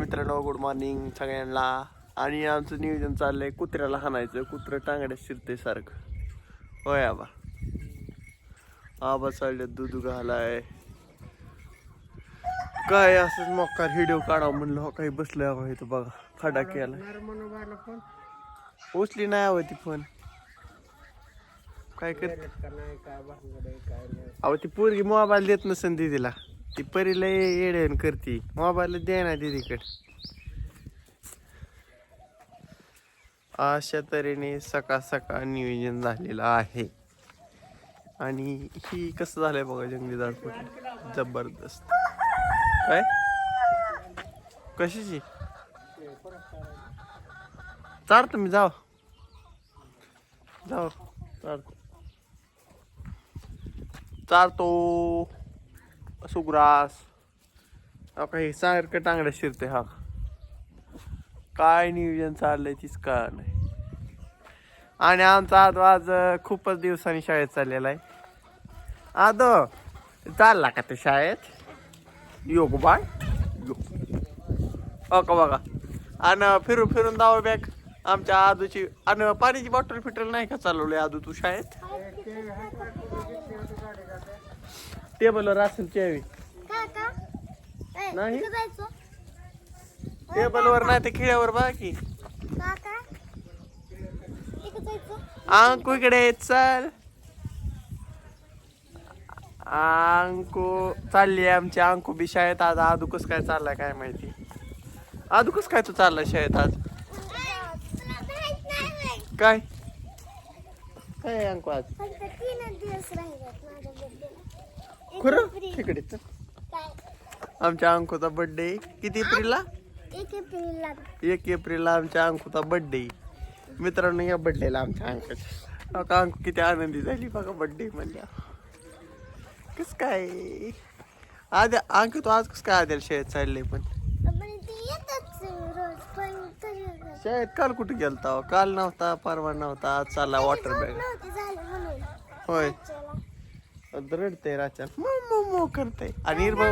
मित्रांनो, good morning सगळ्यांना. आणि आमचं नियोजन चाललंय कुत्र्याला हाणायचं. कुत्रं टांगड्यात शिरते सारखं. होय आबा. आबा चालले दूध घालाय. काय असंच मोकार व्हिडिओ काढावं म्हणलं. हो काही बसलं हवं इथं बघा. खडा केला. उचली नाही हवं ती फोन. काय करत अहो ती पोरगी मोबाईल देत नसेल दीदीला. ती परीला येड्यान करते. मोबाईल दे ना दीदीकडे. अशा तऱ्हेने सकाळ सकाळ नियोजन झालेलं आहे. आणि ही कसं झालंय बघा जंगली दार जबरदस्त. काय कशाची चार तुम्ही जाओ जाओ चालतो सुग्रास. काही सारखं टांगड्या शिरते. हा काय नियोजन चाललंय तीच का नाही. आणि आमचा आज खूपच दिवसांनी शाळेत चाललेला आहे. आदो चालला का ते शाळेत. योग बाय हो का बघा. आणि फिरून फिरून दावा बॅग आमच्या आदूची. आणि पाण्याची बॉटल फिटल नाही का चालवली आदू तू शाळेत. टेबलवर असेल चेवी नाही. टेबलवर नाही ते खिळ्यावर बाकी. अंकू इकडे चल. अंकू चालली आमची. अंकू बी शाळेत आज. आदू कस काय चाललाय काय माहिती. आदू कस काय तू चाललाय शाळेत आज. काय काय अंकू आज खरं तिकडे आमच्या अंकूचा बर्थडे. किती एप्रिलला. 1 एप्रिलला आमच्या अंकूचा बर्थडे. मित्रांनो या बर्थडेला आमच्या अंकाच्या अंकू किती आनंदी झाली बघा बर्थडे म्हणल्या. कस काय आद्या अंकू तू आज कस काय आद्याला शाळेत चालले. पण शाळेत काल कुठे गेलता. काल नव्हता परवा नव्हता. आज चालला वॉटर बॅग. होय रडते राच्या मो करते. आणि हिरबा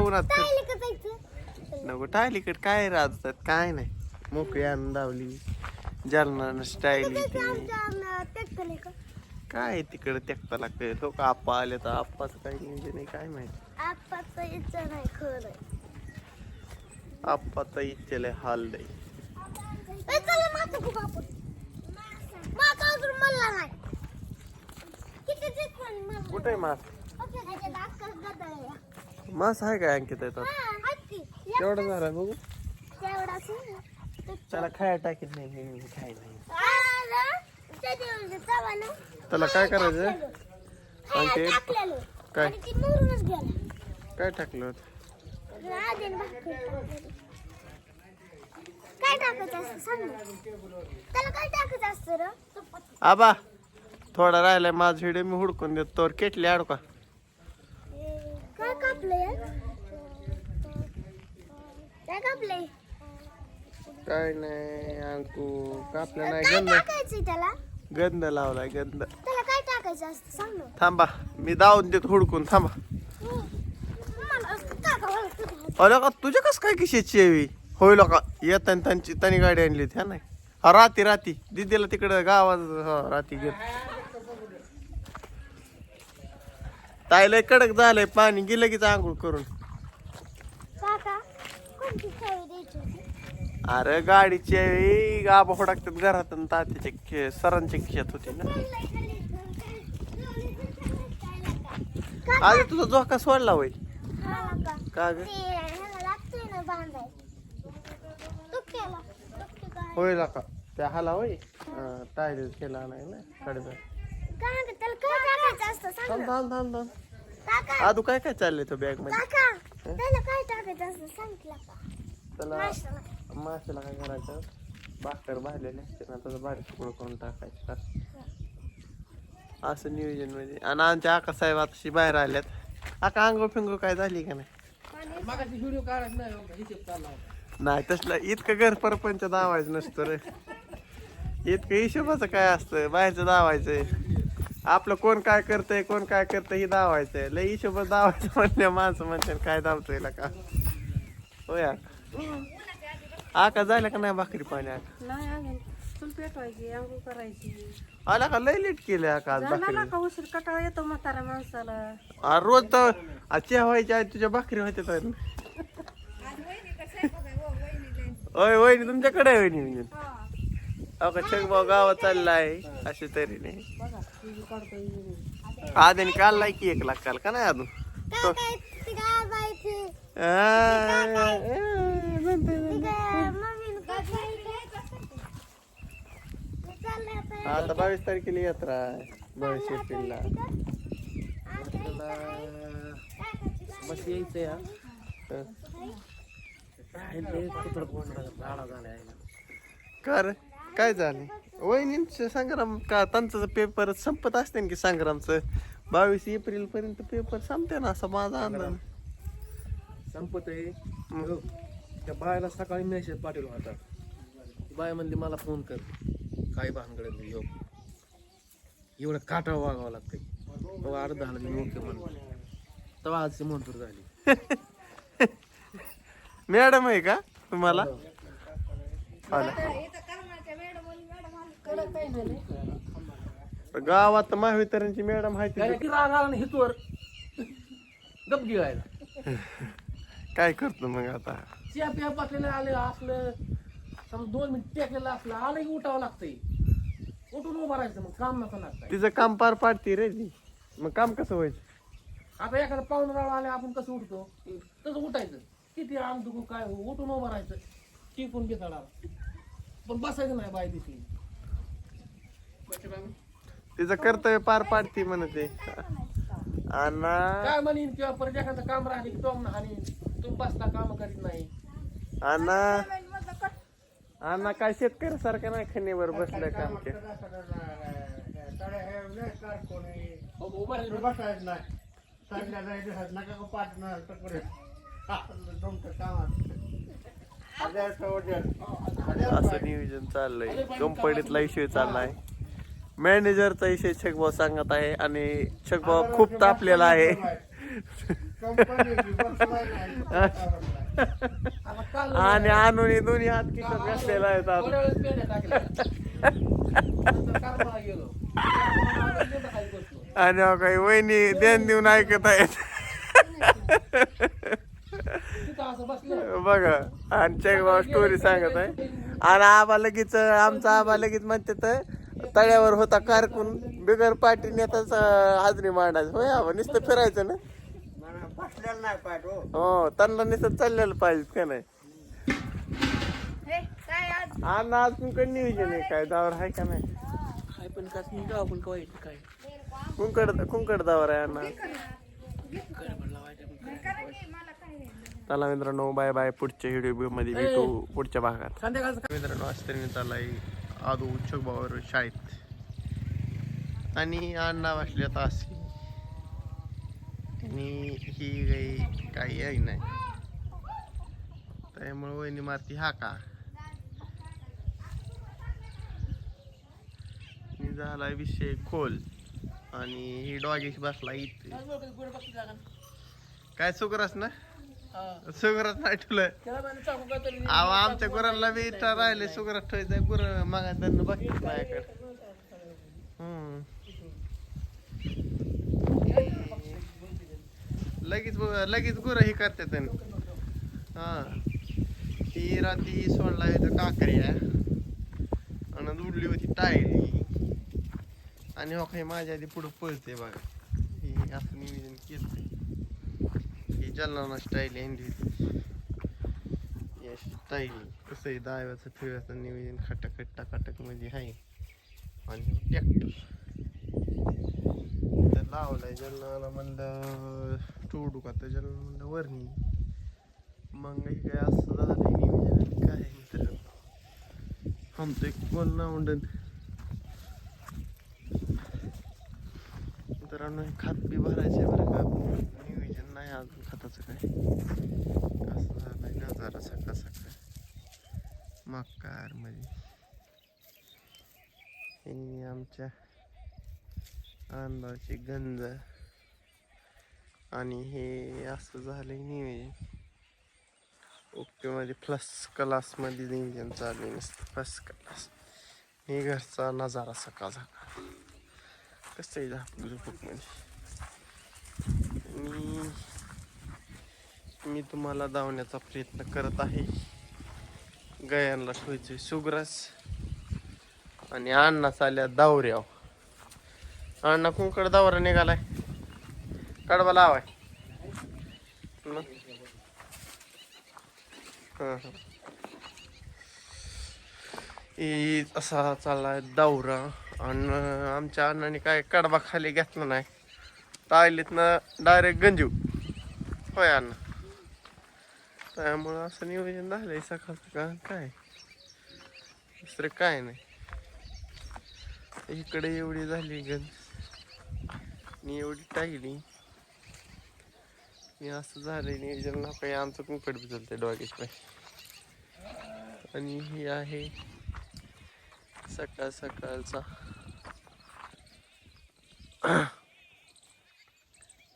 नको टायलीकडे काय राहतात काय नाही. मोकळी आनंदावली जालना स्टाईल काय तिकडे तेकता लागते. तो का आप्पा आले तर आप्पाचं काही नियोजन नाही काय माहिती. आप्पाचा इच्छेला हाल नाही. कुठे मास मास आहे काय अंकित येतात. एवढा झाला बघू. त्याला खाया टाकीत नाही मी खाय नाही. त्याला काय करायचं अंकित. काय काय टाकलं होतं. आबा थोडा राहिलाय माझं व्हिडिओ मी हुडकून देतो. तोवर केटली आडू का. काय नाही अंकू कापलं नाही. गंध लावलाय गंध. थांबा मी दावून देतो हुडकून. थांबा अरे का तुझ्या कस काय किशाची यावी होईल का. येताना त्यांची त्यांनी गाडी आणली होती. हा नाही हा राती दिदीला तिकडे गावात राती घेत. ताईला कडक झालंय पाणी गेलं की आंघोळ करून. अरे गाडीची गाबा होडाकतात घरात. तात्याच्या सरांच्या खिशात होती ना. आज तुझा झोका सोडला होय का ग. होईल का त्या हाला होय. टायर केला नाही ना साडेदहा. आदू काय काय चाललंय तो बॅग मध्ये. त्याला माशाला काय करायचं. भाकर भाजलेले असते ना त्याचं भारी तुकडं करून टाकायचं असं नियोजन मध्ये. आणि आमच्या आका साहेब आताशी बाहेर आल्यात. आका अंगो फिंगो काय झाली का नाही. नाही तसलं इतकं घर परपंच दावायचं नसतं रे. इतकं हिशोबाचं काय असतं बाहेरचं दावायचं. आपलं कोण काय करतंय कोण काय करतंय हे दावायचंय. लय हिशोबात दावायचं म्हणल्या माणसं म्हणतात काय दावतोय का. हो यार आका झाल्या का नाही भाकरी पाणी आका नाही अजून चूल पेटवायची आंघोळ करायची आला का लय लेट केलं आका आज भाकरी झाला का उशीर कटाळा येतो म्हातारा माणसाला रोज तर चहा व्हायच्या आधी तुझ्या भाकरी होत्या तर होय वहिनी तुमच्याकडे आहे वहिनी म्हणजे का शेगभाऊ गावात चाललाय अशा तऱ्हेने बघा टीव्ही काढतोय आधी काढलाय की 1 लाख काल का नाही अजून आता 22 तारखेला यात्रा आहे 22 एप्रिलला बस यायचंय कर काय झालं वहिनींचं संग्राम का त्यांचं पेपर संपत असते ना की संग्रामचं 22 एप्रिल पर्यंत पेपर संपते ना असं माझा अंदाज संपत आहे त्या बायाला सकाळी मेसेज पाठवला होता बाय म्हणली मला फोन कर काय भानगड येऊ एवढं काटा वागावं लागतंय तेव्हा अर्धा झालं मी ओके म्हणून तेव्हा आज मंजूर झाली मॅडम आहे का तुम्हाला गावात महावितरणची मॅडम आहे किती राग आला ना हितवर गपगी व्हायला काय करतो मग आता चिया पिया पाकलेलं आले असलं समजा 2 मिनिट टेकलेलं असलं आलं की उठावं लागतंय उठून उभं राहायचं मग काम नका लागतंय तिचं काम पार पाडते रे ती मग काम कसं व्हायचं आता एखादा पाहुणराव आले आपण कसं उठतो तसं उठायचं किती आम दुखू काय हो उठून उभं राहायचं टिकून घेताडा पण बसायचं नाही बाय दिसली तिचं कर्तव्य पार पाडते म्हणते काय म्हणीन किंवा परत एखादं काम राहिले की तो हानी तुम्ही बसता काम करीत नाही अण्णा काय शेतकरी सारखं नाही खणीवर बसलं काम के असं नियोजन चाललंय कंपनीतला इश्यू चाललाय मॅनेजरचा विषय शेखभाऊ सांगत आहे आणि शेखभाऊ खूप तापलेला आहे आणि आणून दोन्ही हात किशात घातलेला आहे आणि काही वहिनी ध्यान देऊन ऐकत आहेत बघा आणि शेखभाऊ स्टोरी सांगत आहे आणि आबा लगेच आमचा आबा लगेच म्हणते तर तळ्यावर होता कारकून बिगर पाठी नेताच हाजरी मांडायचं होय आबा नुसतं फिरायचं ना हो त्यांना नुसतं चाललेलं पाहिजे का नाही अण्णा आज तुमकडे नियोजन आहे काय दावर आहे का नाही पण कसं गाव पण काय कुंकड दावर आहे अण्णा चला मित्रांनो बाय बाय पुढच्या व्हिडिओ मध्ये भेटू पुढच्या भागात मित्रांनो असताना चाललाय आदू शेखभाऊ शाळेत आणि अण्णा वाचले तासी आणि ही काही आहे नाही त्यामुळे वहिनी मारती हा का झाला विषय खोल आणि ही डॉगेश बसला इथे काय सुगरस ना सुगरात नाही ठेवलं आमच्या गुरांना बी राहिले सुगरात ठेवायचं गुर मागा त्यांना बघ माझ्याकडे लगेच गुर ही करतात हा ती रात्री सोडला होतं काकऱ्या आणि उडली होती टायरी आणि हो काही माझ्या आधी पुढं पळते बघा ही असं नियोजन केलं ही जल्लाना स्टाईल आणली होती या स्टाईल कसं आहे दाव्याचं ठेवायचं नियोजन खटाखट टाकाटक मध्ये आहे आणि ट्रॅक्टर तर लावलाय जल्लाला म्हणलं टोडू का तर जल्ला म्हणलं वरणी मग काय असं झालं नियोजन काय मित्र थांबतोय कोण ना म्हणून मित्रांनो खात बी भरायचे बरं का नियोजन नाही अजून खताचं काय असं झालंय नजारा सकाळ सकाळ मकार मध्ये हे आमच्या अंदाची गंज आणि हे असं झालंय नियोजन ओके मध्ये फर्स्ट क्लास मध्ये नियोजन चालू आहे नुसतं फर्स्ट क्लास. हे घरचा नजारा सकाळ सकाळ कसं आहे झोपूक मध्ये. आणि मी तुम्हाला धावण्याचा प्रयत्न करत आहे. गयांना ठेवायचे सुग्रास आणि अण्णा चालल्या दावऱ्याव. अण्णा कुंकड दावरा निघालाय कडवा लावाय. मग असा चाललाय दावरा. आणि आमच्या अण्णाने काय कडबा खाली घेतला नाही, टायलीत ना डायरेक्ट गंजीव. होय अण्णा, त्यामुळं असं नियोजन झालंय सकाळ सकाळ. काय दुसरं काय नाही. इकडे एवढी झाली गंज आणि एवढी टायली. मी असं झालंय नियोजन ना काही. आमचं कुंकड बी चालतंय डॉगेच नाही. आणि ही आहे सकाळ सकाळचा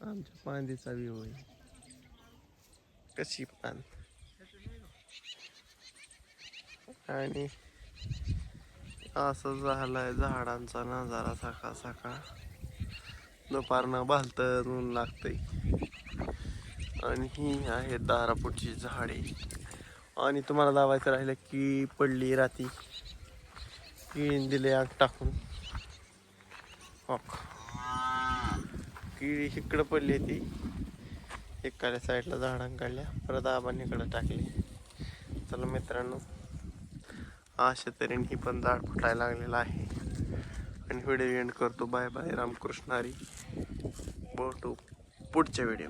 आमच्या पांदीचा व्ह्यू आहे. कशी पान आणि असं झालाय झाडांचा नजारा सकाळ सकाळ. दुपारनं भालतं ऊन लागतंय. आणि ही आहे दारापुढची झाडे. आणि तुम्हाला दावायचं राहिलं की पडली राती किळीन दिले आग टाकून. किळी इकडं पडली ती एकाल्या साईडला झाडां काढल्या, परत आबांनी इकडं टाकली. चला मित्रांनो, अशा तऱ्हेने ही पण झाड फुटायला लागलेलं आहे. आणि व्हिडिओ एंड करतो. Bye bye. रामकृष्ण हरी. भेटू पुढच्या व्हिडिओ.